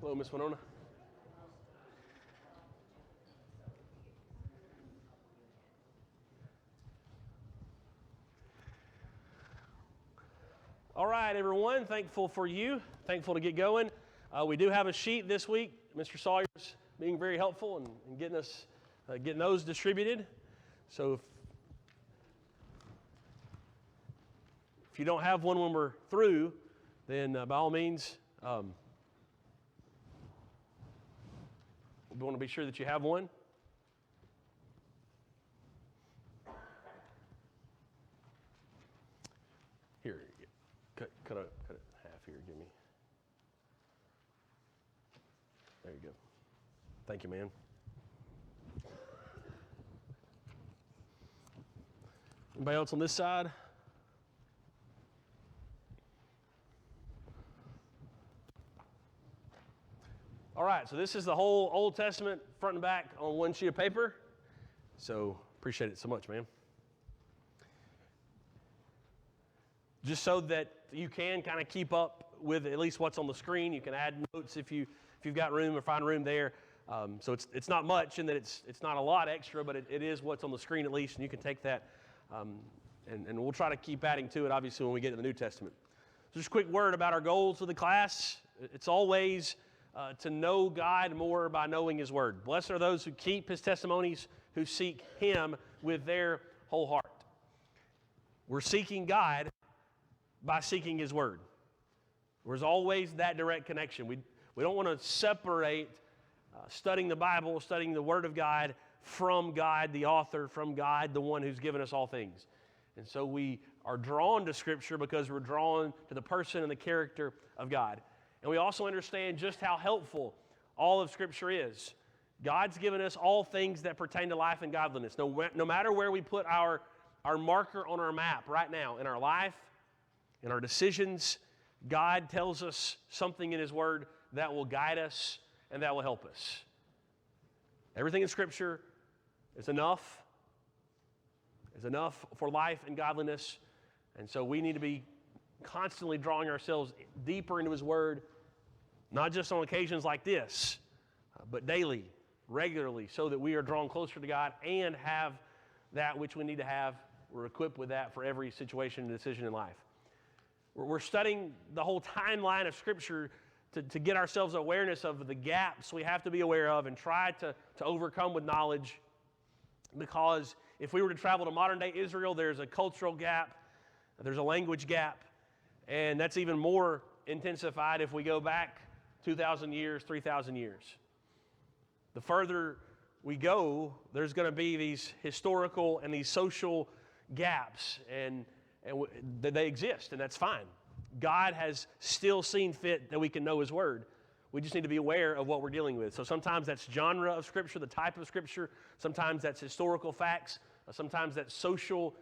Hello, Miss Winona. All right, everyone, thankful for you, thankful to get going. We do have a sheet this week. Mr. Sawyer's being very helpful and getting us, getting those distributed. So if you don't have one when we're through, then by all means, we want to be sure that you have one. Here, cut it in half here, give me. There you go. Thank you, man. Anybody else on this side? All right, so this is the whole Old Testament front and back on one sheet of paper. So appreciate it so much, man. Just so that you can kind of keep up with at least what's on the screen. You can add notes if you've got room or find room there. So it's not much in that it's not a lot extra, but it is what's on the screen at least, and you can take that and we'll try to keep adding to it, obviously, when we get to the New Testament. So just a quick word about our goals of the class. It's always to know God more by knowing His Word. Blessed are those who keep His testimonies, who seek Him with their whole heart. We're seeking God by seeking His Word. There's always that direct connection. We don't want to separate studying the Bible, studying the Word of God, from God, the author, from God, the one who's given us all things. And so we are drawn to Scripture because we're drawn to the person and the character of God. And we also understand just how helpful all of Scripture is. God's given us all things that pertain to life and godliness. No matter where we put our marker on our map right now, in our life, in our decisions, God tells us something in His Word that will guide us and that will help us. Everything in Scripture is enough for life and godliness. And so we need to be constantly drawing ourselves deeper into His Word, not just on occasions like this, but daily, regularly, so that we are drawn closer to God and have that which we need to have. We're equipped with that for every situation and decision in life. We're studying the whole timeline of Scripture to get ourselves awareness of the gaps we have to be aware of and try to overcome with knowledge. Because if we were to travel to modern-day Israel, there's a cultural gap, there's a language gap, and that's even more intensified if we go back 2,000 years, 3,000 years. The further we go, there's going to be these historical and these social gaps, and they exist, and that's fine. God has still seen fit that we can know His Word. We just need to be aware of what we're dealing with. So sometimes that's genre of Scripture, the type of Scripture. Sometimes that's historical facts. Sometimes that's social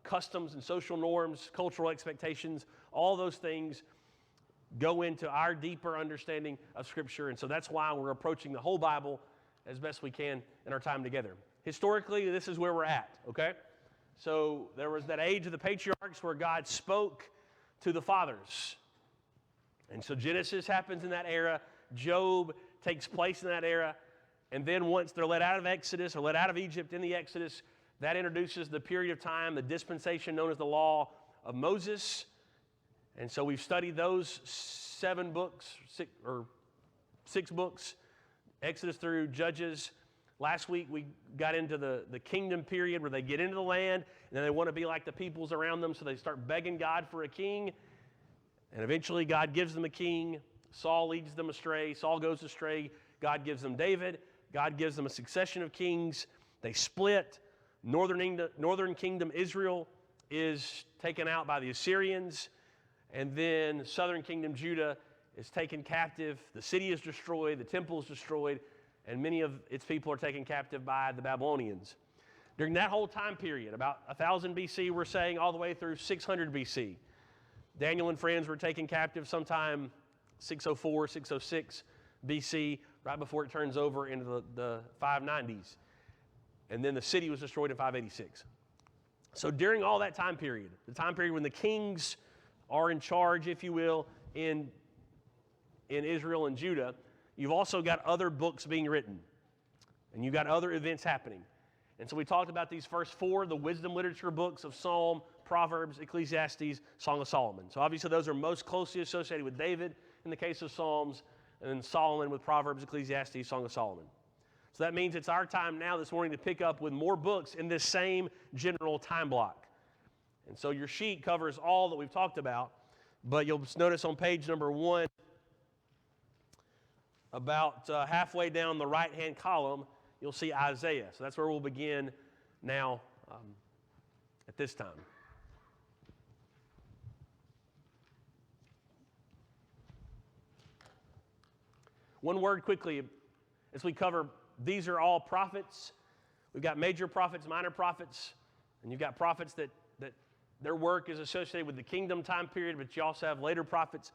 customs and social norms, cultural expectations. All those things go into our deeper understanding of Scripture. And so that's why we're approaching the whole Bible as best we can in our time together. Historically, this is where we're at, okay? So there was that age of the patriarchs where God spoke to the fathers. And so Genesis happens in that era. Job takes place in that era. And then once they're let out of Exodus or let out of Egypt in the Exodus, that introduces the period of time, the dispensation known as the law of Moses. And so we've studied those 7 books, 6 books, Exodus through Judges. Last week we got into the kingdom period where they get into the land and then they want to be like the peoples around them, so they start begging God for a king. And eventually God gives them a king. Saul leads them astray. Saul goes astray. God gives them David. God gives them a succession of kings. They split. Northern kingdom Israel is taken out by the Assyrians. And then southern kingdom Judah is taken captive. The city is destroyed. The temple is destroyed. And many of its people are taken captive by the Babylonians. During that whole time period, about 1000 BC, we're saying, all the way through 600 BC, Daniel and friends were taken captive sometime 604, 606 BC, right before it turns over into the 590s. And then the city was destroyed in 586. So during all that time period, the time period when the kings are in charge, if you will, in Israel and Judah, you've also got other books being written, and you've got other events happening. And so we talked about these first four, the wisdom literature books of Psalm, Proverbs, Ecclesiastes, Song of Solomon. So obviously those are most closely associated with David in the case of Psalms, and then Solomon with Proverbs, Ecclesiastes, Song of Solomon. So that means it's our time now this morning to pick up with more books in this same general time block. And so your sheet covers all that we've talked about, but you'll notice on page number 1, about halfway down the right-hand column, you'll see Isaiah. So that's where we'll begin now at this time. One word quickly as we cover, these are all prophets. We've got major prophets, minor prophets, and you've got prophets that their work is associated with the kingdom time period, but you also have later prophets.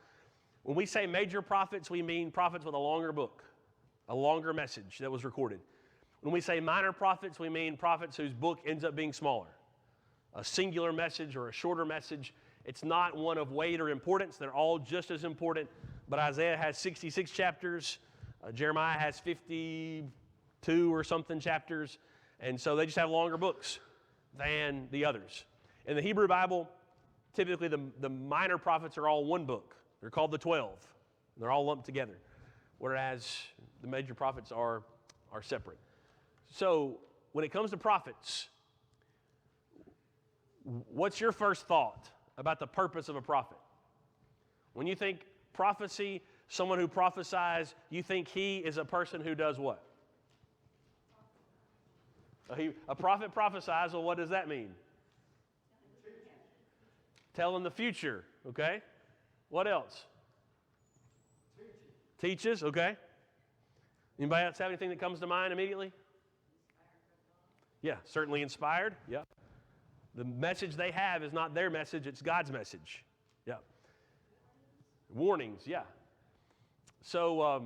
When we say major prophets, we mean prophets with a longer book, a longer message that was recorded. When we say minor prophets, we mean prophets whose book ends up being smaller, a singular message or a shorter message. It's not one of weight or importance. They're all just as important, but Isaiah has 66 chapters. Jeremiah has 52 or something chapters, and so they just have longer books than the others. In the Hebrew Bible, typically the minor prophets are all one book. They're called the 12. They're all lumped together, whereas the major prophets are separate. So when it comes to prophets, what's your first thought about the purpose of a prophet? When you think prophecy, someone who prophesies, you think he is a person who does what? A prophet prophesies, well, what does that mean? Telling the future, okay? What else? Teaches, okay. Anybody else have anything that comes to mind immediately? Yeah, certainly inspired, yeah. The message they have is not their message, it's God's message, yeah. Warnings, yeah. So,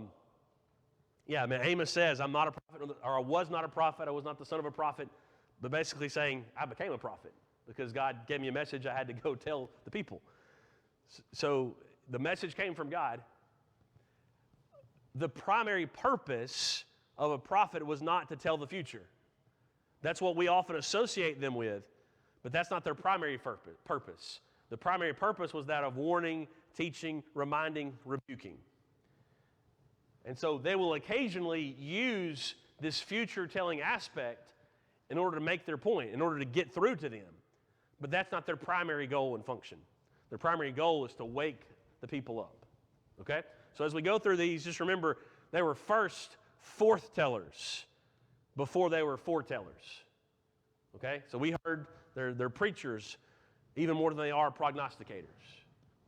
yeah, I mean, Amos says, I'm not a prophet, or I was not a prophet, I was not the son of a prophet, but basically saying, I became a prophet because God gave me a message I had to go tell the people. So the message came from God. The primary purpose of a prophet was not to tell the future. That's what we often associate them with, but that's not their primary purpose. The primary purpose was that of warning, teaching, reminding, rebuking. And so they will occasionally use this future-telling aspect in order to make their point, in order to get through to them. But that's not their primary goal and function. Their primary goal is to wake the people up, okay? So as we go through these, just remember, they were first forth-tellers before they were foretellers, okay? So we heard they're preachers even more than they are prognosticators.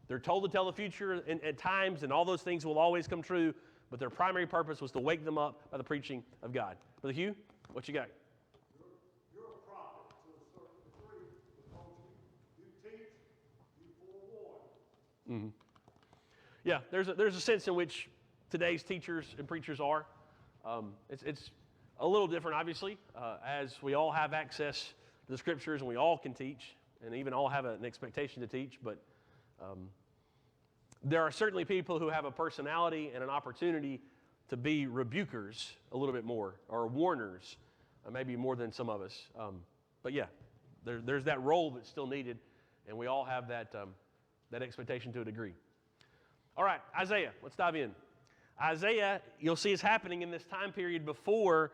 They're told to tell the future at times, and all those things will always come true, but their primary purpose was to wake them up by the preaching of God. Brother Hugh, what you got? You're a prophet to a certain degree because you teach, you forewarn. Mm-hmm. Yeah, there's a sense in which today's teachers and preachers are. It's a little different, obviously, as we all have access to the Scriptures and we all can teach, and even all have an expectation to teach, but there are certainly people who have a personality and an opportunity to be rebukers a little bit more, or warners, maybe more than some of us. But yeah, there's that role that's still needed, and we all have that expectation to a degree. All right, Isaiah, let's dive in. Isaiah, you'll see, is happening in this time period before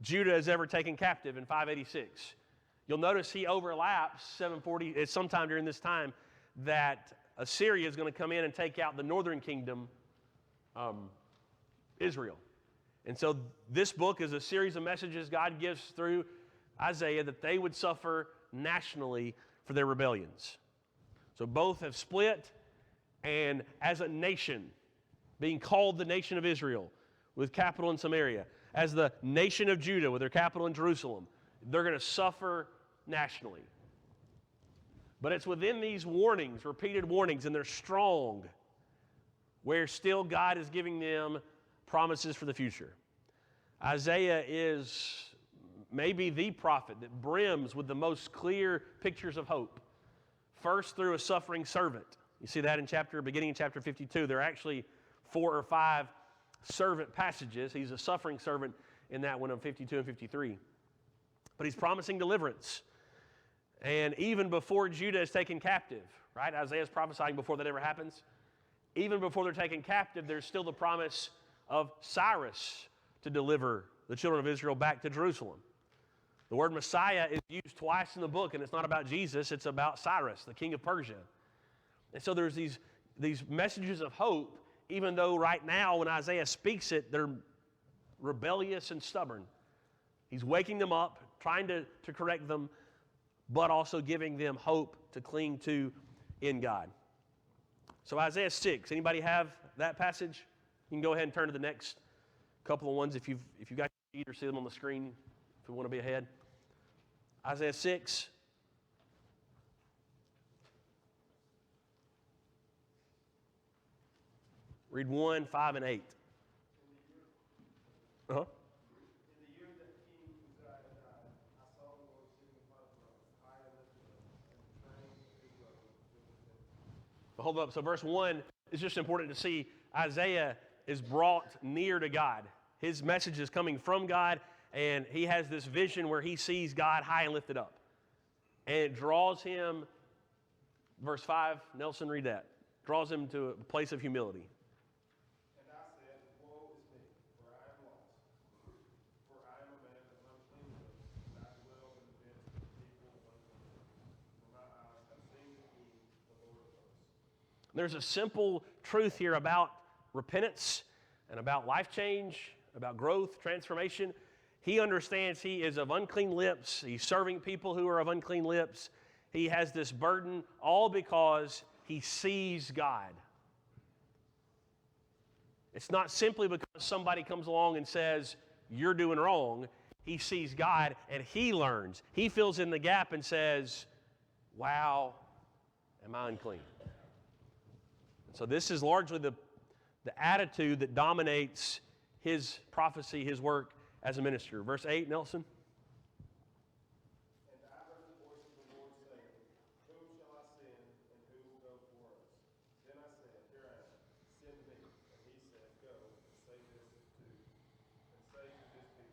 Judah is ever taken captive in 586. You'll notice he overlaps 740, it's sometime during this time that Assyria is going to come in and take out the northern kingdom, Israel. And so this book is a series of messages God gives through Isaiah that they would suffer nationally for their rebellions. So both have split, and as a nation, being called the nation of Israel with capital in Samaria, as the nation of Judah with their capital in Jerusalem, they're going to suffer nationally. But it's within these warnings, repeated warnings, and they're strong, where still God is giving them promises for the future. Isaiah is maybe the prophet that brims with the most clear pictures of hope. First, through a suffering servant. You see that beginning in chapter 52. There are actually 4 or 5 servant passages. He's a suffering servant in that one of 52 and 53. But he's promising deliverance. And even before Judah is taken captive, right? Isaiah's prophesying before that ever happens. Even before they're taken captive, there's still the promise of Cyrus to deliver the children of Israel back to Jerusalem. The word Messiah is used twice in the book, and it's not about Jesus, it's about Cyrus, the king of Persia. And so there's these messages of hope, even though right now when Isaiah speaks it, they're rebellious and stubborn. He's waking them up, trying to correct them, but also giving them hope to cling to in God. So Isaiah 6, anybody have that passage? You can go ahead and turn to the next couple of ones if you've got your sheet or see them on the screen if we want to be ahead. Isaiah 6. Read 1, 5, and 8. Uh-huh. In the year that King Uzziah died, I saw the Lord sitting upon a throne, high and lifted up, and the train of his robe filled the temple. But hold up. So verse 1 is just important to see Isaiah is brought near to God. His message is coming from God, and he has this vision where he sees God high and lifted up. And it draws him, verse 5, Nelson, read that. Draws him to a place of humility. And I said, woe is me, for I am lost. For I am a man of unclean lips, and I dwell in the midst of people of unclean lips. For my eyes have seen the King, the Lord of hosts. There's a simple truth here about repentance and about life change, about growth, transformation. He understands he is of unclean lips. He's serving people who are of unclean lips. He has this burden all because he sees God. It's not simply because somebody comes along and says, you're doing wrong. He sees God and he learns. He fills in the gap and says, wow, am I unclean? So this is largely the attitude that dominates his prophecy, his work as a minister. Verse 8, Nelson. And I heard the voice of the Lord saying, whom shall I send, and who will go for us? Then I said, here I am, send me. And he said, go, and say to this people,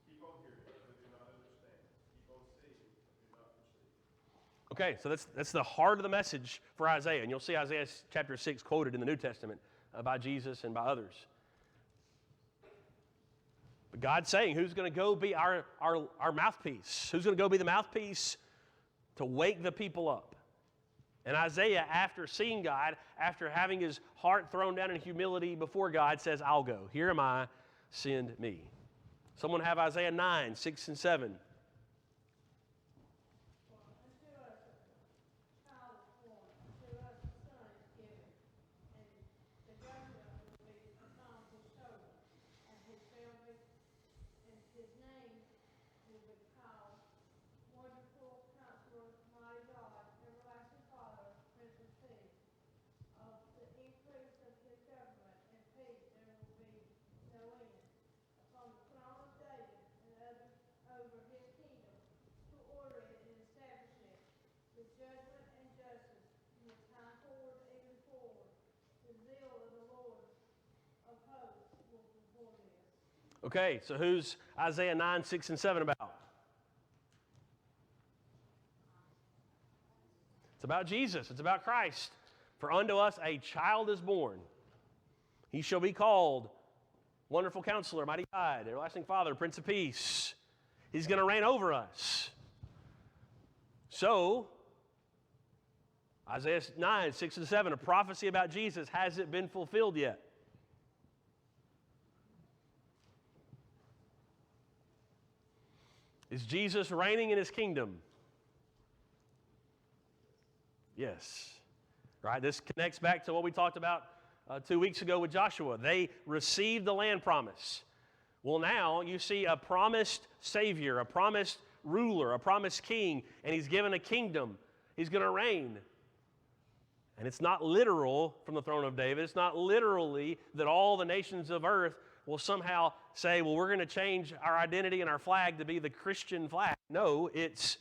keep on hearing, but do not understand. Keep on seeing, but do not perceive. Okay, so that's the heart of the message for Isaiah. And you'll see Isaiah chapter 6 quoted in the New Testament by Jesus and by others. But God's saying, who's going to go be our mouthpiece? Who's going to go be the mouthpiece to wake the people up? And Isaiah, after seeing God, after having his heart thrown down in humility before God, says, I'll go. Here am I, send me. Someone have Isaiah 9, 6, and 7. Okay, so who's Isaiah 9, 6, and 7 about? It's about Jesus. It's about Christ. For unto us a child is born. He shall be called Wonderful Counselor, Mighty God, Everlasting Father, Prince of Peace. He's going to reign over us. So, Isaiah 9, 6, and 7, a prophecy about Jesus. Has it been fulfilled yet? Is Jesus reigning in his kingdom? Yes. Right? This connects back to what we talked about 2 weeks ago with Joshua. They received the land promise. Well, now you see a promised Savior, a promised ruler, a promised king, and he's given a kingdom. He's going to reign. And it's not literal from the throne of David. It's not literally that all the nations of earth will somehow say, well, we're going to change our identity and our flag to be the Christian flag. No, it's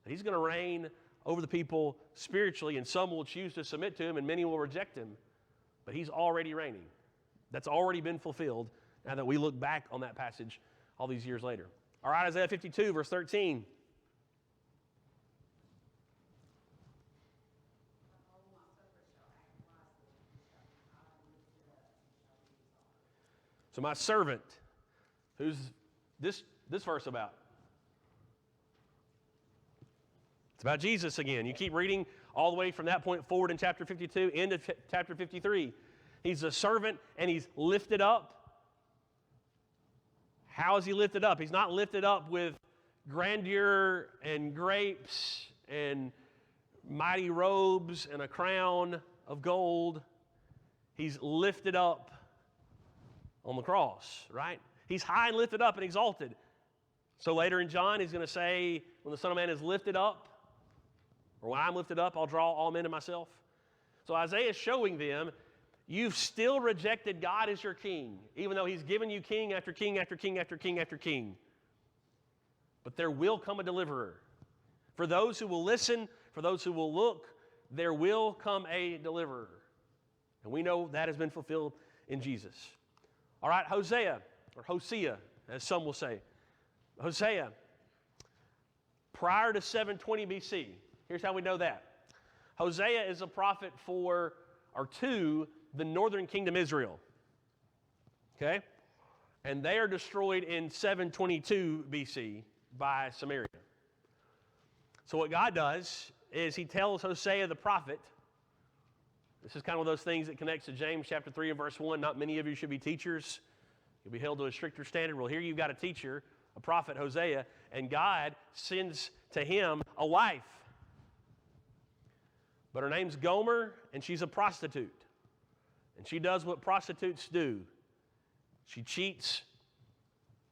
that he's going to reign over the people spiritually, and some will choose to submit to him, and many will reject him. But he's already reigning. That's already been fulfilled now that we look back on that passage all these years later. All right, Isaiah 52, verse 13. So my servant, who's this verse about? It's about Jesus again. You keep reading all the way from that point forward in chapter 52 into chapter 53. He's a servant and he's lifted up. How is he lifted up? He's not lifted up with grandeur and grapes and mighty robes and a crown of gold. He's lifted up on the cross, right? He's high and lifted up and exalted. So later in John, he's going to say, when the Son of Man is lifted up, or when I'm lifted up, I'll draw all men to myself. So Isaiah is showing them, you've still rejected God as your king, even though he's given you king after king after king after king after king. But there will come a deliverer. For those who will listen, for those who will look, there will come a deliverer. And we know that has been fulfilled in Jesus. All right, Hosea, or Hosea, as some will say. Hosea, prior to 720 BC. Here's how we know that. Hosea is a prophet to the northern kingdom Israel. Okay? And they are destroyed in 722 BC by Samaria. So what God does is he tells Hosea the prophet, this is kind of one of those things that connects to James chapter 3 and verse 1, not many of you should be teachers. You'll be held to a stricter standard. Well, here you've got a teacher, a prophet, Hosea, and God sends to him a wife. But her name's Gomer, and she's a prostitute. And she does what prostitutes do. She cheats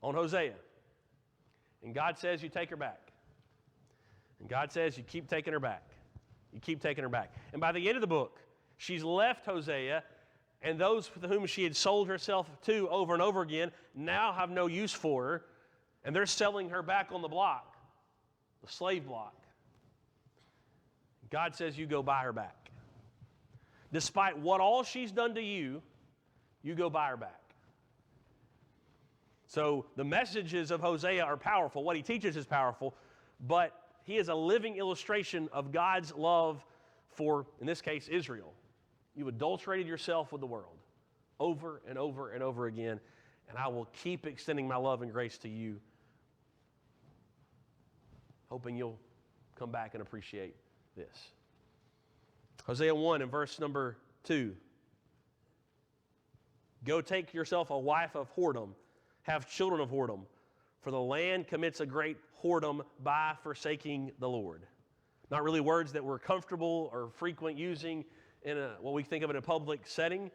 on Hosea. And God says, you take her back. And God says, you keep taking her back. You keep taking her back. And by the end of the book, she's left Hosea, and those with whom she had sold herself to over and over again now have no use for her, and they're selling her back on the block, the slave block. God says, you go buy her back. Despite what all she's done to you, you go buy her back. So the messages of Hosea are powerful. What he teaches is powerful, but he is a living illustration of God's love for, in this case, Israel. You adulterated yourself with the world over and over and over again, and I will keep extending my love and grace to you, hoping you'll come back and appreciate this. Hosea 1 and verse number 2. Go take yourself a wife of whoredom, have children of whoredom, for the land commits a great whoredom by forsaking the Lord. Not really words that we're comfortable or frequent using in what we think of in a public setting,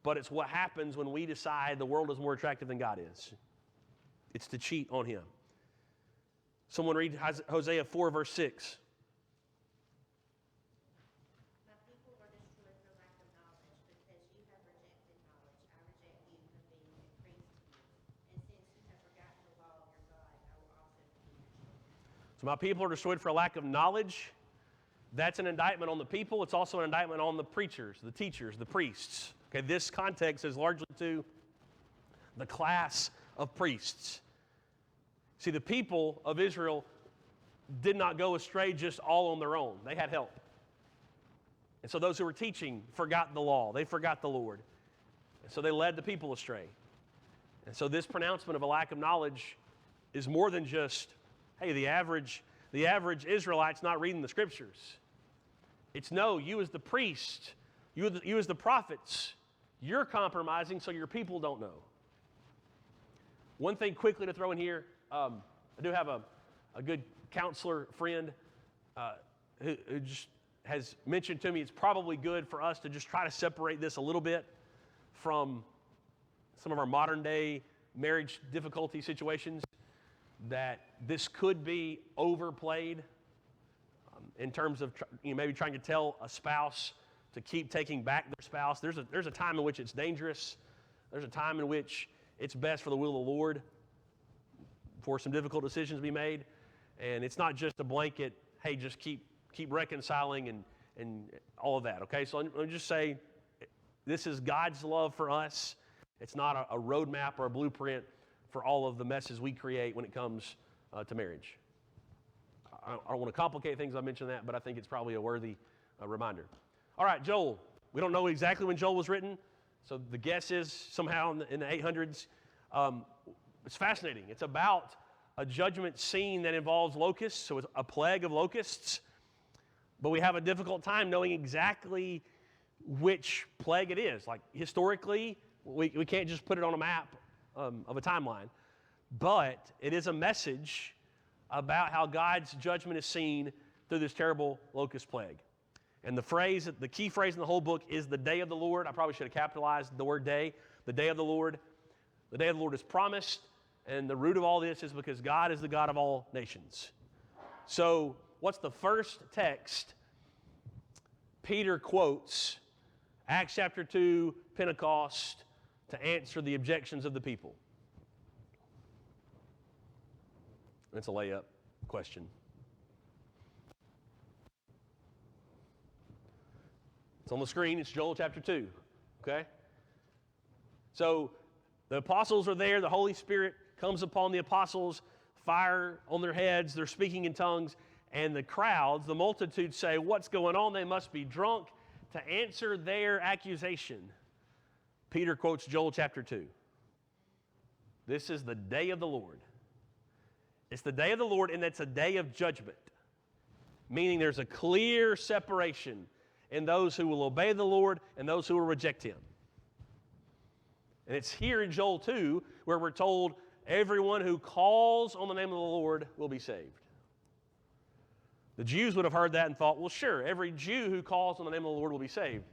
but it's what happens when we decide the world is more attractive than God is. It's to cheat on him. Someone read Hosea 4 verse 6. So my people are destroyed for lack of knowledge. That's an indictment on the people. It's also an indictment on the preachers, the teachers, the priests. Okay, this context is largely to the class of priests. See, the people of Israel did not go astray just all on their own. They had help. And so those who were teaching forgot the law. They forgot the Lord. And so they led the people astray. And so this pronouncement of a lack of knowledge is more than just, hey, the average Israelite's not reading the scriptures. It's no, you as the priest, you as the prophets, you're compromising so your people don't know. One thing quickly to throw in here, I do have a good counselor friend who just has mentioned to me it's probably good for us to just try to separate this a little bit from some of our modern day marriage difficulty situations, that this could be overplayed in terms of maybe trying to tell a spouse to keep taking back their spouse. There's a time in which it's dangerous. There's a time in which it's best for the will of the Lord for some difficult decisions to be made. And it's not just a blanket, hey, just keep reconciling and all of that, okay? So let me just say, This is God's love for us. It's not a roadmap or a blueprint for all of the messes we create when it comes to marriage. I don't want to complicate things. I mentioned that, but I think it's probably a worthy reminder. All right, Joel. We don't know exactly when Joel was written, so the guess is somehow in the 800s. It's fascinating. It's about a judgment scene that involves locusts, so it's a plague of locusts. But we have a difficult time knowing exactly which plague it is. Like historically, we can't just put it on a map of a timeline. But it is a message about how God's judgment is seen through this terrible locust plague. And the key phrase in the whole book is the day of the Lord. I probably should have capitalized the word day. The day of the Lord. The day of the Lord is promised. And the root of all this is because God is the God of all nations. So what's the first text Peter quotes? Acts chapter 2, Pentecost, to answer the objections of the people. It's a layup question. It's on the screen. It's Joel chapter 2. Okay? So the apostles are there. The Holy Spirit comes upon the apostles, fire on their heads. They're speaking in tongues. And the crowds, the multitude say, what's going on? They must be drunk. To answer their accusation, Peter quotes Joel chapter 2. This is the day of the Lord. It's the day of the Lord, and it's a day of judgment, meaning there's a clear separation in those who will obey the Lord and those who will reject Him. And it's here in Joel 2 where we're told everyone who calls on the name of the Lord will be saved. The Jews would have heard that and thought, well, sure, every Jew who calls on the name of the Lord will be saved.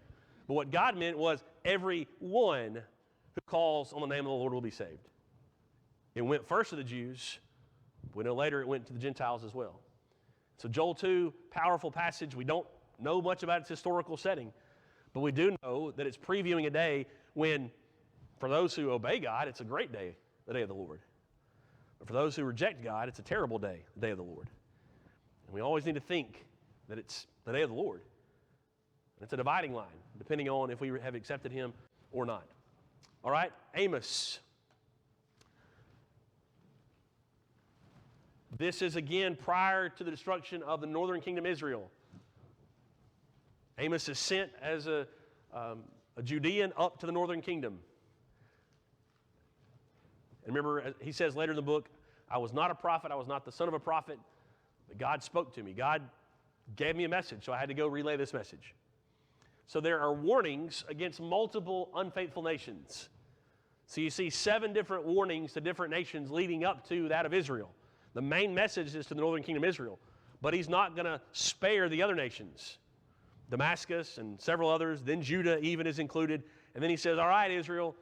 But what God meant was everyone who calls on the name of the Lord will be saved. It went first to the Jews. We know later it went to the Gentiles as well. So Joel 2, powerful passage. We don't know much about its historical setting, but we do know that it's previewing a day when, for those who obey God, it's a great day, the day of the Lord. But for those who reject God, it's a terrible day, the day of the Lord. And we always need to think that it's the day of the Lord. It's a dividing line, depending on if we have accepted Him or not. All right, Amos. This is again prior to the destruction of the northern kingdom Israel. Amos is sent as a Judean up to the northern kingdom. And remember, he says later in the book, I was not a prophet, I was not the son of a prophet, but God spoke to me. God gave me a message, so I had to go relay this message. So there are warnings against multiple unfaithful nations. So you see 7 different warnings to different nations leading up to that of Israel. The main message is to the northern kingdom Israel, but He's not going to spare the other nations. Damascus and several others, then Judah even is included. And then He says, all right, Israel,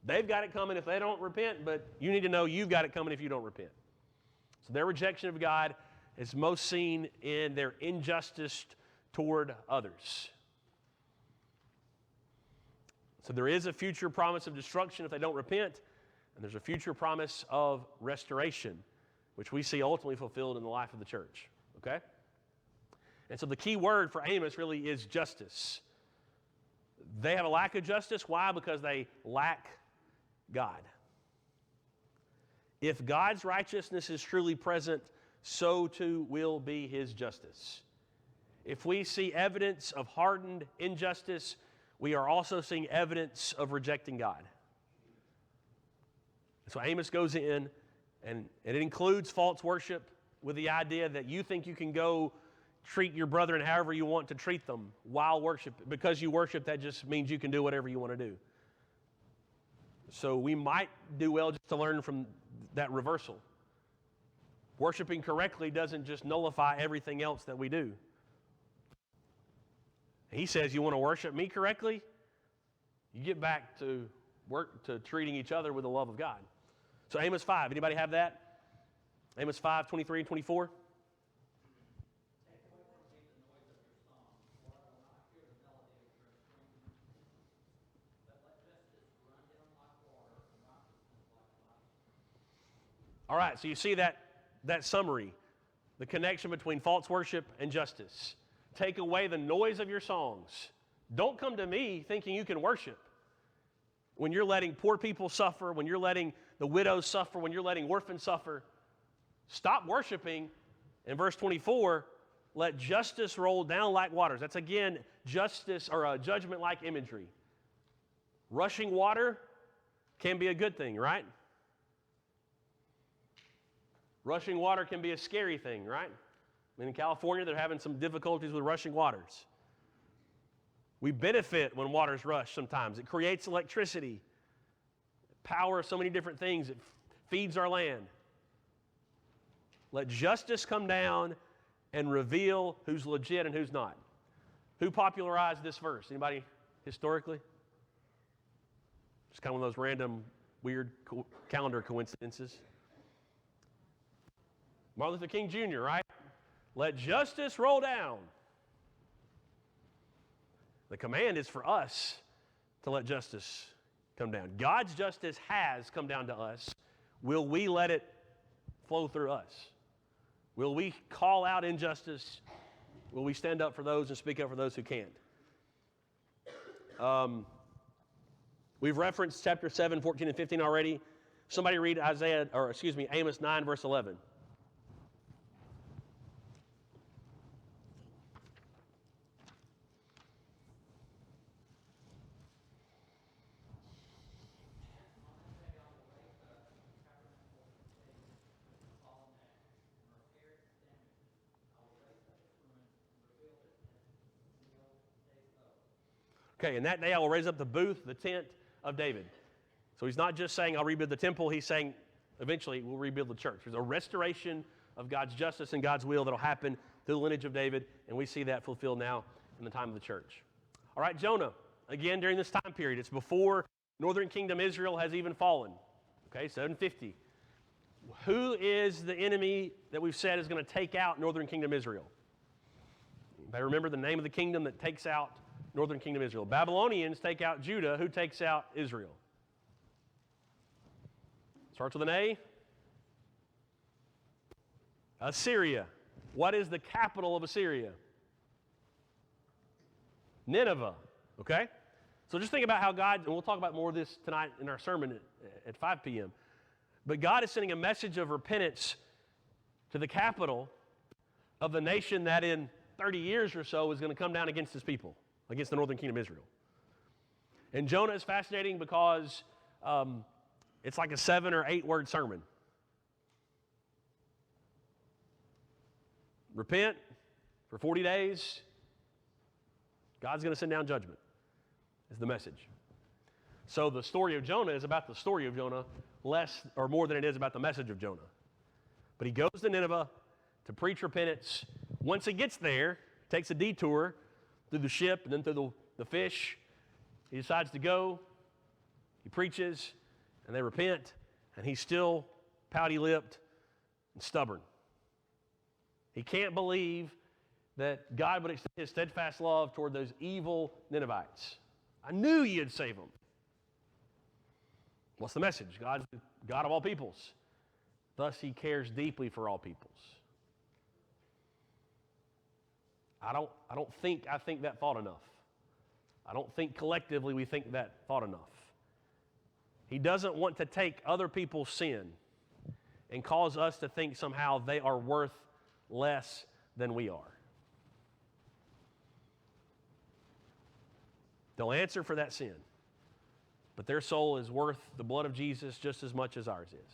they've got it coming if they don't repent, but you need to know you've got it coming if you don't repent. So their rejection of God is most seen in their injustice toward others. So there is a future promise of destruction if they don't repent, and there's a future promise of restoration, which we see ultimately fulfilled in the life of the church. Okay? And so the key word for Amos really is justice. They have a lack of justice. Why? Because they lack God. If God's righteousness is truly present, so too will be His justice. If we see evidence of hardened injustice, we are also seeing evidence of rejecting God. So Amos goes in, and it includes false worship with the idea that you think you can go treat your brethren however you want to treat them while worship. Because you worship, that just means you can do whatever you want to do. So we might do well just to learn from that reversal. Worshiping correctly doesn't just nullify everything else that we do. He says, you want to worship me correctly? You get back to treating each other with the love of God. So Amos 5, anybody have that? Amos 5, 23 and 24. All right, so you see that summary, the connection between false worship and justice. Take away the noise of your songs. Don't come to me thinking you can worship when you're letting poor people suffer, when you're letting the widows suffer, when you're letting orphans suffer. Stop worshiping. In verse 24, let justice roll down like waters. That's again justice or judgment-like imagery. Rushing water can be a good thing, right? Rushing water can be a scary thing, right? I mean, in California, they're having some difficulties with rushing waters. We benefit when water's rushed sometimes. It creates electricity, power, so many different things. It feeds our land. Let justice come down and reveal who's legit and who's not. Who popularized this verse? Anybody historically? Just kind of one of those random, weird calendar coincidences. Martin Luther King Jr., right? Let justice roll down. The command is for us to let justice come down. God's justice has come down to us. Will we let it flow through us? Will we call out injustice? Will we stand up for those and speak up for those who can't? We've referenced chapter 7, 14, and 15 already. Somebody read Amos 9, verse 11. Okay, and that day I will raise up the booth, the tent of David. So he's not just saying I'll rebuild the temple, he's saying eventually we'll rebuild the church. There's a restoration of God's justice and God's will that will happen through the lineage of David, and we see that fulfilled now in the time of the church. All right, Jonah, again during this time period, it's before northern kingdom Israel has even fallen. Okay, 750. Who is the enemy that we've said is going to take out northern kingdom Israel? Anybody remember the name of the kingdom that takes out northern kingdom Israel? Babylonians take out Judah. Who takes out Israel? Starts with an A. Assyria. What is the capital of Assyria? Nineveh. Okay? So just think about how God, and we'll talk about more of this tonight in our sermon at 5 p.m., but God is sending a message of repentance to the capital of the nation that in 30 years or so is going to come down against his people, against the northern kingdom Israel. And Jonah is fascinating because it's like a 7 or 8 word sermon. Repent for 40 days. God's going to send down judgment is the message. So the story of Jonah is about the story of Jonah less or more than it is about the message of Jonah. But he goes to Nineveh to preach repentance. Once he gets there, takes a detour through the ship and then through the fish. He decides to go. He preaches, and they repent, and he's still pouty-lipped and stubborn. He can't believe that God would extend his steadfast love toward those evil Ninevites. I knew you'd save them. What's the message? God's the God of all peoples. Thus, he cares deeply for all peoples. I don't think that thought enough. I don't think collectively we think that thought enough. He doesn't want to take other people's sin and cause us to think somehow they are worth less than we are. They'll answer for that sin, but their soul is worth the blood of Jesus just as much as ours is.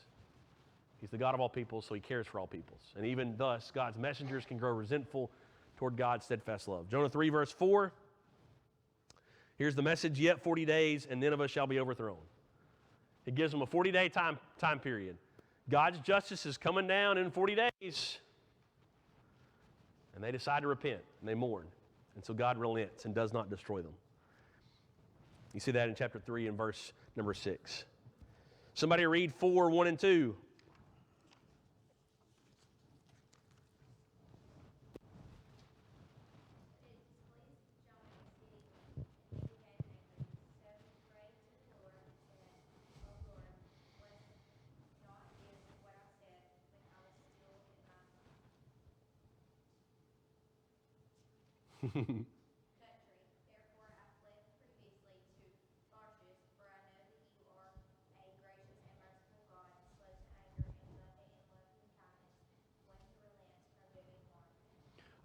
He's the God of all peoples, so he cares for all peoples. And even thus, God's messengers can grow resentful toward God's steadfast love. Jonah 3, verse 4. Here's the message: yet 40 days, and Nineveh shall be overthrown. It gives them a 40-day time period. God's justice is coming down in 40 days. And they decide to repent, and they mourn. And so God relents and does not destroy them. You see that in chapter 3 and verse number 6. Somebody read 4, 1 and 2.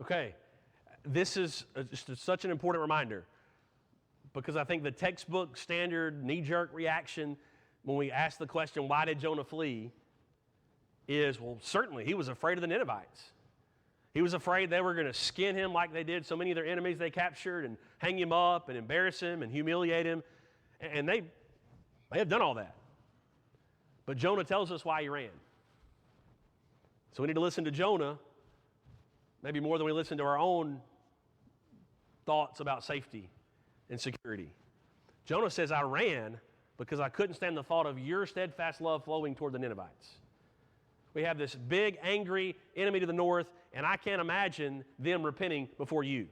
Okay, this is just such an important reminder because I think the textbook standard knee-jerk reaction when we ask the question, why did Jonah flee, is, well, certainly he was afraid of the Ninevites. He was afraid they were going to skin him like they did so many of their enemies they captured and hang him up and embarrass him and humiliate him. And they have done all that. But Jonah tells us why he ran. So we need to listen to Jonah, maybe more than we listen to our own thoughts about safety and security. Jonah says, I ran because I couldn't stand the thought of your steadfast love flowing toward the Ninevites. We have this big, angry enemy to the north, and I can't imagine them repenting before you.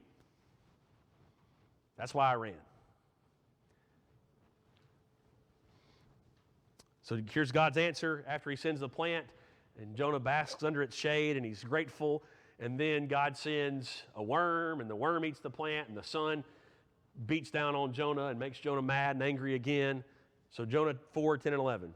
That's why I ran. So here's God's answer after he sends the plant, and Jonah basks under its shade, and he's grateful. And then God sends a worm, and the worm eats the plant, and the sun beats down on Jonah and makes Jonah mad and angry again. So Jonah 4, 10, and 11.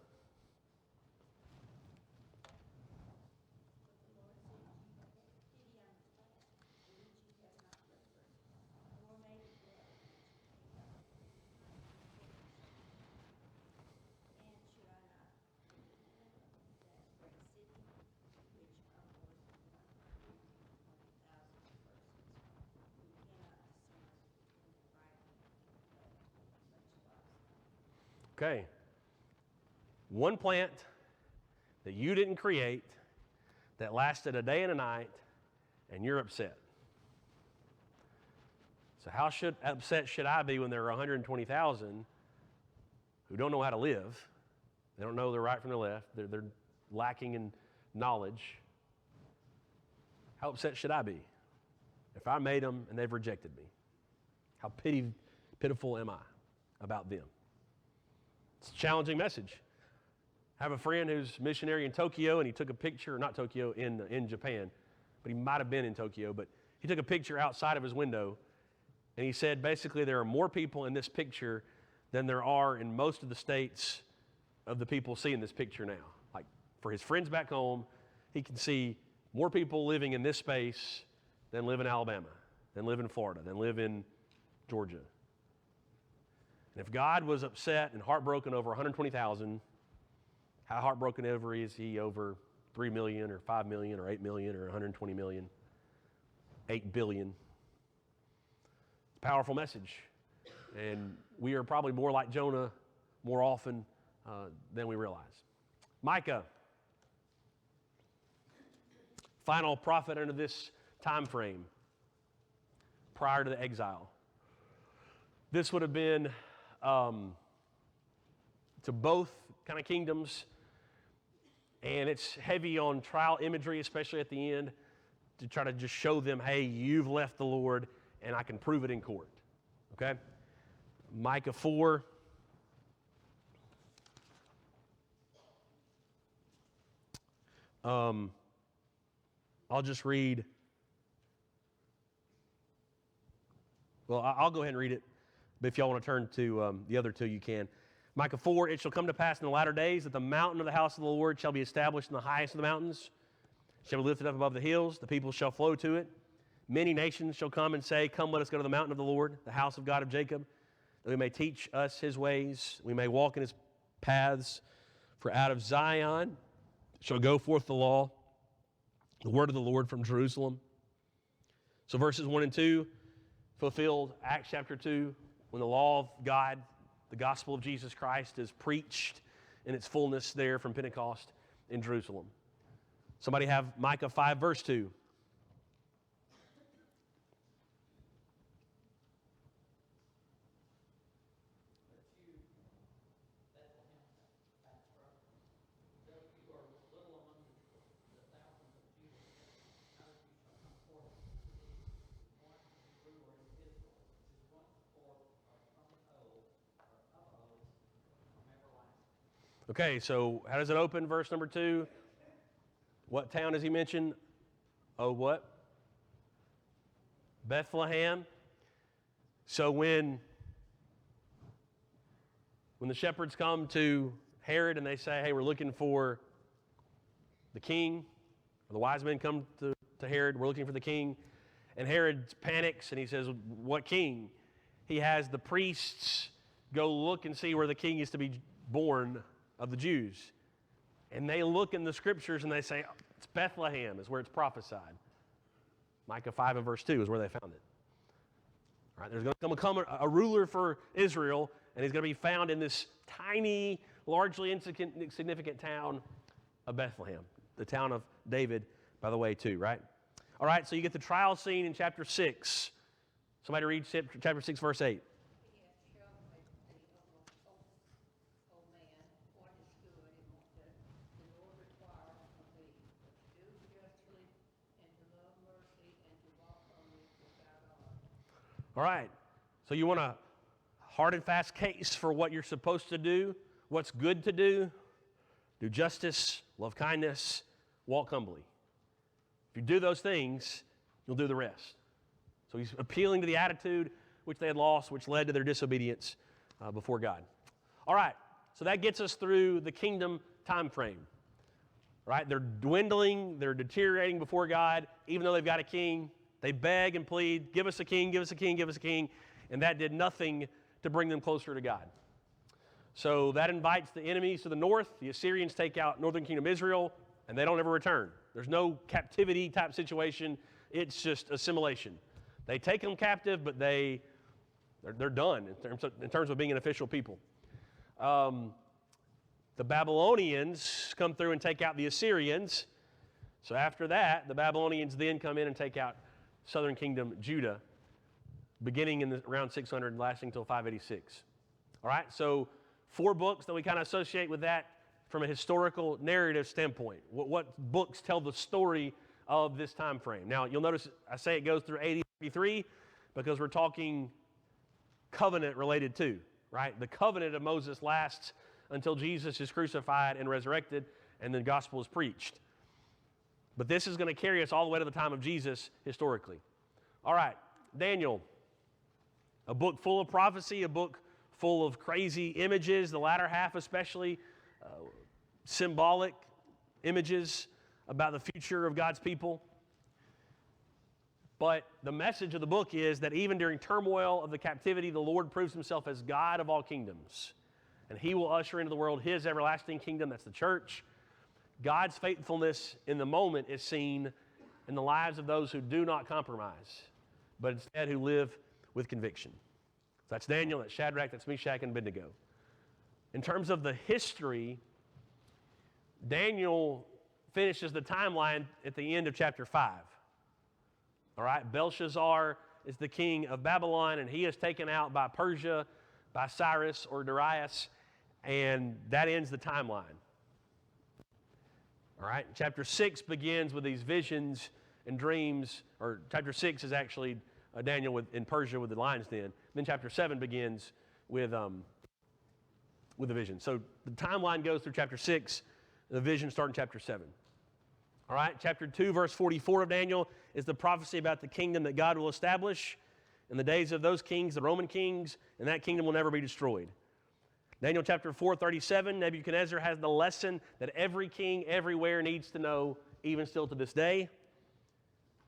Okay. One plant that you didn't create that lasted a day and a night, and you're upset. So how upset should I be when there are 120,000 who don't know how to live? They don't know their right from their left. They're lacking in knowledge. How upset should I be if I made them and they've rejected me? How pitiful am I about them? It's a challenging message. I have a friend who's missionary in Tokyo, and he took a picture, not Tokyo, in Japan, but he might have been in Tokyo, but he took a picture outside of his window, and he said basically there are more people in this picture than there are in most of the states of the people seeing this picture now. Like for his friends back home, he can see more people living in this space than live in Alabama, than live in Florida, than live in Georgia. And if God was upset and heartbroken over 120,000, how heartbroken ever is he over 3 million or 5 million or 8 million or 120 million, 8 billion? It's a powerful message. And we are probably more like Jonah more often than we realize. Micah, final prophet under this time frame prior to the exile. This would have been to both kind of kingdoms, and it's heavy on trial imagery, especially at the end, to try to just show them, hey, you've left the Lord, and I can prove it in court. Okay? Micah 4. I'll just read. Well, I'll go ahead and read it. But if y'all want to turn to the other two, you can. Micah 4, it shall come to pass in the latter days that the mountain of the house of the Lord shall be established in the highest of the mountains, shall be lifted up above the hills, the people shall flow to it. Many nations shall come and say, come, let us go to the mountain of the Lord, the house of God of Jacob, that we may teach us his ways, we may walk in his paths. For out of Zion shall go forth the law, the word of the Lord from Jerusalem. So verses 1 and 2 fulfilled Acts chapter 2, when the law of God, the gospel of Jesus Christ, is preached in its fullness there from Pentecost in Jerusalem. Somebody have Micah 5, verse 2. Okay, so how does it open, verse number 2? What town does he mention? Oh, what? Bethlehem. So when the shepherds come to Herod and they say, hey, we're looking for the king, or the wise men come to Herod, we're looking for the king, And Herod panics and he says, what king? He has the priests go look and see where the king is to be born of the Jews. And they look in the scriptures and they say, it's Bethlehem is where it's prophesied. Micah 5 and verse 2 is where they found it. All right, there's going to come a ruler for Israel, and he's going to be found in this tiny, largely insignificant town of Bethlehem, the town of David, by the way, too, right? All right, so you get the trial scene in chapter 6. Somebody read chapter 6, verse 8. All right, so you want a hard and fast case for what you're supposed to do, what's good to do justice, love kindness, walk humbly. If you do those things, you'll do the rest. So he's appealing to the attitude which they had lost, which led to their disobedience before God. All right, so that gets us through the kingdom time frame. Right, they're dwindling, they're deteriorating before God, even though they've got a king. They beg and plead, give us a king, give us a king, give us a king, and that did nothing to bring them closer to God. So that invites the enemies to the north. The Assyrians take out northern kingdom Israel, and they don't ever return. There's no captivity type situation. It's just assimilation. They take them captive, but they're done in terms of being an official people. The Babylonians come through and take out the Assyrians. So after that, the Babylonians then come in and take out southern kingdom Judah, beginning in around 600 and lasting until 586. All right, so 4 books that we kind of associate with that from a historical narrative standpoint. What books tell the story of this time frame? Now, you'll notice I say it goes through AD 33 because we're talking covenant related too, right? The covenant of Moses lasts until Jesus is crucified and resurrected, and the gospel is preached. But this is going to carry us all the way to the time of Jesus historically. All right, Daniel, a book full of prophecy, a book full of crazy images, the latter half especially, symbolic images about the future of God's people. But the message of the book is that even during turmoil of the captivity, the Lord proves himself as God of all kingdoms. And he will usher into the world his everlasting kingdom, that's the church. God's faithfulness in the moment is seen in the lives of those who do not compromise, but instead who live with conviction. So that's Daniel, that's Shadrach, that's Meshach, and Abednego. In terms of the history, Daniel finishes the timeline at the end of chapter 5. All right, Belshazzar is the king of Babylon, and he is taken out by Persia, by Cyrus or Darius, and that ends the timeline. All right, chapter 6 begins with these visions and dreams, or chapter 6 is actually Daniel in Persia with the lion's den. Then chapter 7 begins with the vision. So the timeline goes through chapter 6, the vision starts in chapter 7. All right, chapter 2, verse 44 of Daniel is the prophecy about the kingdom that God will establish in the days of those kings, the Roman kings, and that kingdom will never be destroyed. Daniel chapter 4:37, Nebuchadnezzar has the lesson that every king everywhere needs to know, even still to this day.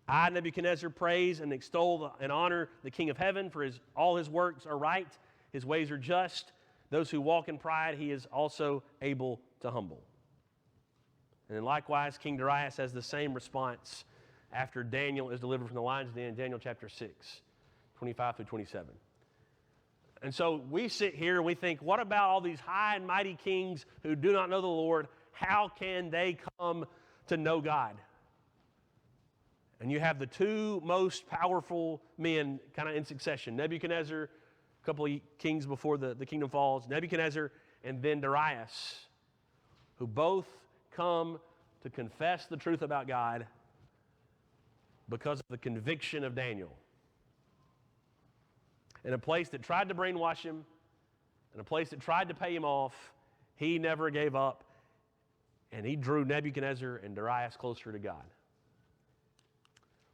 I, Nebuchadnezzar, praise and extol and honor the King of heaven, for all his works are right, his ways are just. Those who walk in pride, he is also able to humble. And then likewise, King Darius has the same response after Daniel is delivered from the lion's den, Daniel chapter 6, 25 through 27. And so we sit here and we think, what about all these high and mighty kings who do not know the Lord? How can they come to know God? And you have the 2 most powerful men kind of in succession. Nebuchadnezzar, a couple of kings before the kingdom falls. Nebuchadnezzar and then Darius, who both come to confess the truth about God because of the conviction of Daniel. In a place that tried to brainwash him, in a place that tried to pay him off, he never gave up, and he drew Nebuchadnezzar and Darius closer to God.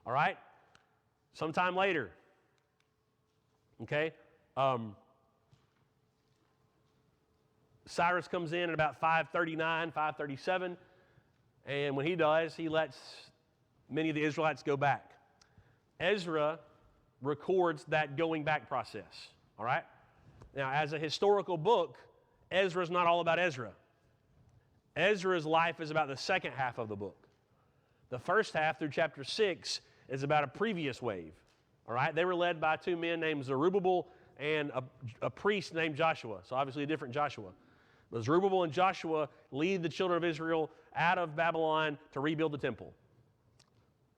All right? Sometime later, okay, Cyrus comes in at about 539, 537, and when he does, he lets many of the Israelites go back. Ezra records that going back process, all right? Now, as a historical book, Ezra's not all about Ezra. Ezra's life is about the second half of the book. The first half through chapter 6 is about a previous wave, all right? They were led by two men named Zerubbabel and a priest named Joshua, so obviously a different Joshua. But Zerubbabel and Joshua lead the children of Israel out of Babylon to rebuild the temple.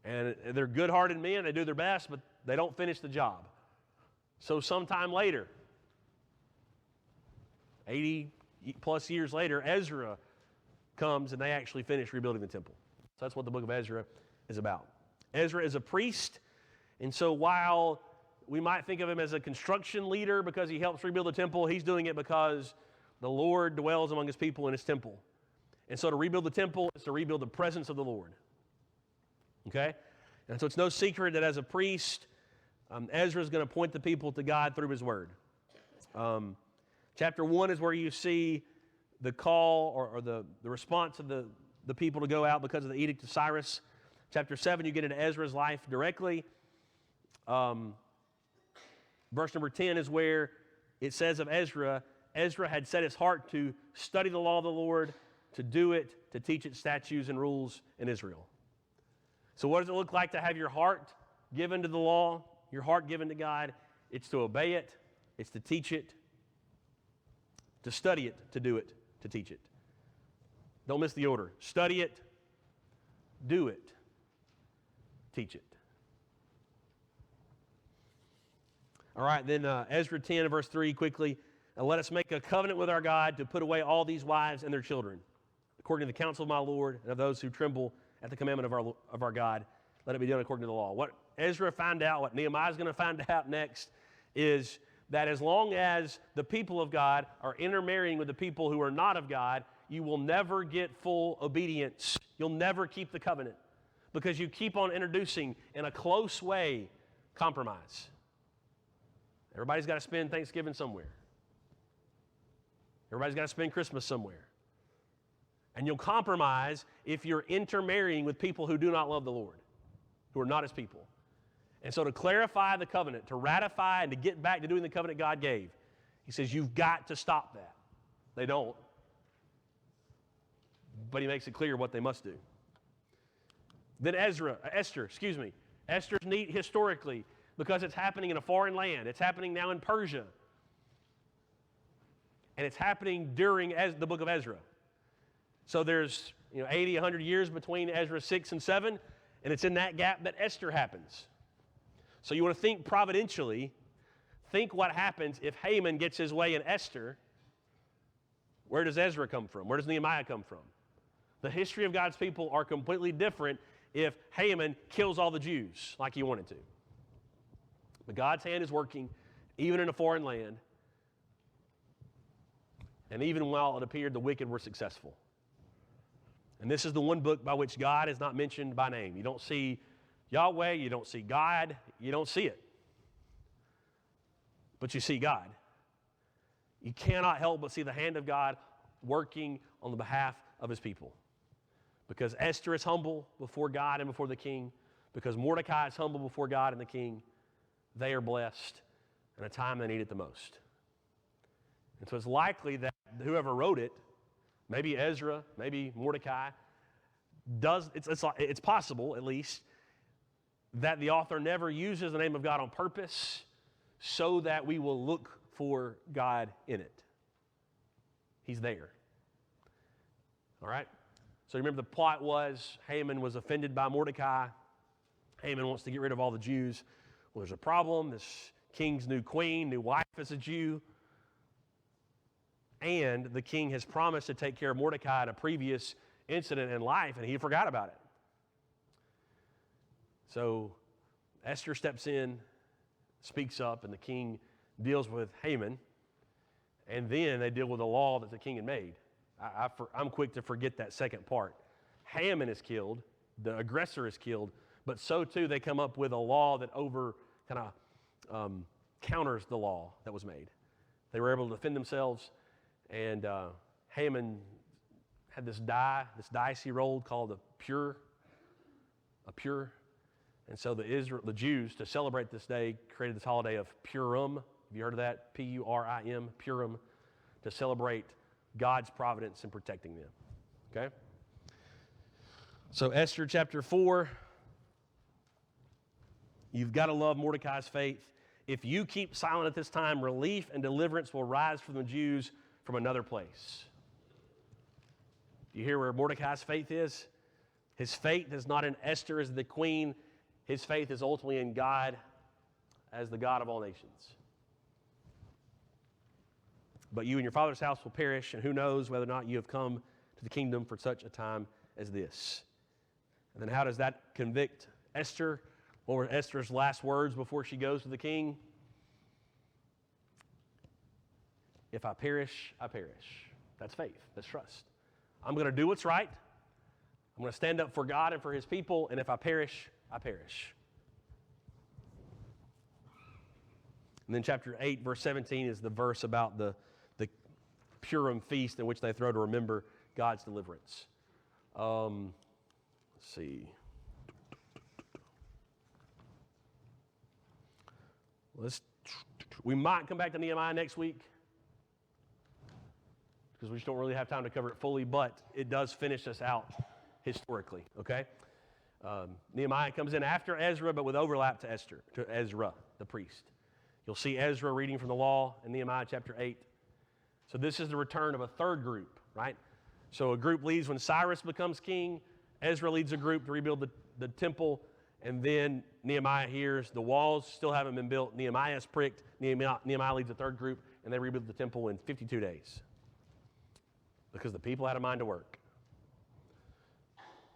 And they're good-hearted men. They do their best, but they don't finish the job. So sometime later, 80-plus years later, Ezra comes and they actually finish rebuilding the temple. So that's what the book of Ezra is about. Ezra is a priest, and so while we might think of him as a construction leader because he helps rebuild the temple, he's doing it because the Lord dwells among his people in his temple. And so to rebuild the temple is to rebuild the presence of the Lord. Okay? And so it's no secret that as a priest, Ezra is going to point the people to God through his word. Chapter 1 is where you see the call or the response of the people to go out because of the edict of Cyrus. Chapter 7, you get into Ezra's life directly. Verse number 10 is where it says of Ezra had set his heart to study the law of the Lord, to do it, to teach its statutes and rules in Israel. So what does it look like to have your heart given to the law, your heart given to God? It's to obey it, it's to teach it, to study it, to do it, to teach it. Don't miss the order. Study it, do it, teach it. All right, then Ezra 10, verse 3, quickly. Let us make a covenant with our God to put away all these wives and their children, according to the counsel of my Lord and of those who tremble at the commandment of our God. Let it be done according to the law. What Ezra found out, what Nehemiah is going to find out next, is that as long as the people of God are intermarrying with the people who are not of God, you will never get full obedience. You'll never keep the covenant because you keep on introducing, in a close way, compromise. Everybody's got to spend Thanksgiving somewhere. Everybody's got to spend Christmas somewhere. And you'll compromise if you're intermarrying with people who do not love the Lord, who are not his people. And so to clarify the covenant, to ratify and to get back to doing the covenant God gave, he says you've got to stop that. They don't. But he makes it clear what they must do. Then Esther. Esther's neat historically because it's happening in a foreign land. It's happening now in Persia. And it's happening during the book of Ezra. So there's 80, 100 years between Ezra 6 and 7, and it's in that gap that Esther happens. So you want to think providentially, think what happens if Haman gets his way in Esther. Where does Ezra come from? Where does Nehemiah come from? The history of God's people are completely different if Haman kills all the Jews like he wanted to. But God's hand is working, even in a foreign land. And even while it appeared the wicked were successful. And this is the one book by which God is not mentioned by name. You don't see Yahweh, you don't see God, you don't see it. But you see God. You cannot help but see the hand of God working on the behalf of his people. Because Esther is humble before God and before the king. Because Mordecai is humble before God and the king. They are blessed in a time they need it the most. And so it's likely that whoever wrote it, maybe Ezra, maybe Mordecai, it's possible at least, that the author never uses the name of God on purpose so that we will look for God in it. He's there. All right? So remember the plot was Haman was offended by Mordecai. Haman wants to get rid of all the Jews. Well, there's a problem. This king's new queen, new wife is a Jew. And the king has promised to take care of Mordecai at a previous incident in life, and he forgot about it. So Esther steps in, speaks up, and the king deals with Haman. And then they deal with the law that the king had made. I'm quick to forget that second part. Haman is killed, the aggressor is killed, but so too they come up with a law that counters the law that was made. They were able to defend themselves. And Haman had this dice he rolled called a pure. And so the Jews, to celebrate this day, created this holiday of Purim. Have you heard of that? P-U-R-I-M, Purim, to celebrate God's providence in protecting them. Okay? So Esther chapter 4, you've got to love Mordecai's faith. If you keep silent at this time, relief and deliverance will rise from the Jews from another place. Do you hear where Mordecai's faith is? His faith is not in Esther as the queen. His faith is ultimately in God as the God of all nations. But you and your father's house will perish, and who knows whether or not you have come to the kingdom for such a time as this. And then how does that convict Esther? What were Esther's last words before she goes to the king? If I perish, I perish. That's faith. That's trust. I'm going to do what's right. I'm going to stand up for God and for his people, and if I perish, I perish. And then chapter 8, verse 17 is the verse about the Purim feast in which they throw to remember God's deliverance. Let's see. We might come back to Nehemiah next week because we just don't really have time to cover it fully, but it does finish us out historically, okay? Nehemiah comes in after Ezra, but with overlap to Ezra, the priest. You'll see Ezra reading from the law in Nehemiah chapter 8. So this is the return of a third group, right? So a group leaves when Cyrus becomes king. Ezra leads a group to rebuild the temple. And then Nehemiah hears the walls still haven't been built. Nehemiah is pricked. Nehemiah leads a third group, and they rebuild the temple in 52 days. Because the people had a mind to work.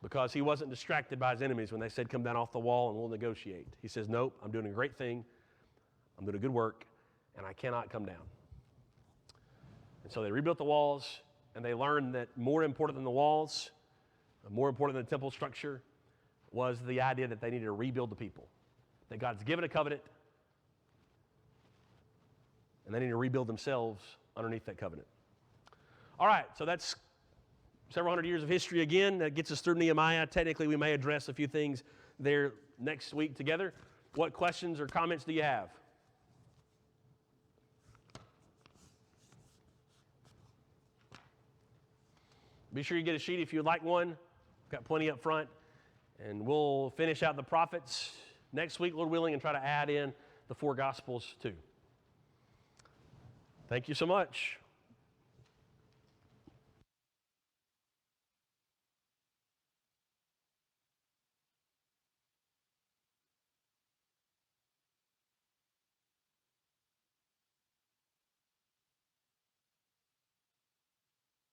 Because he wasn't distracted by his enemies when they said, come down off the wall and we'll negotiate. He says, nope, I'm doing a great thing. I'm doing a good work, and I cannot come down. And so they rebuilt the walls, and they learned that more important than the walls, more important than the temple structure, was the idea that they needed to rebuild the people. That God's given a covenant, and they need to rebuild themselves underneath that covenant. All right, so that's several hundred years of history again. That gets us through Nehemiah. Technically, we may address a few things there next week together. What questions or comments do you have? Be sure you get a sheet if you'd like one. Got plenty up front. And we'll finish out the prophets next week, Lord willing, and try to add in the 4 Gospels too. Thank you so much.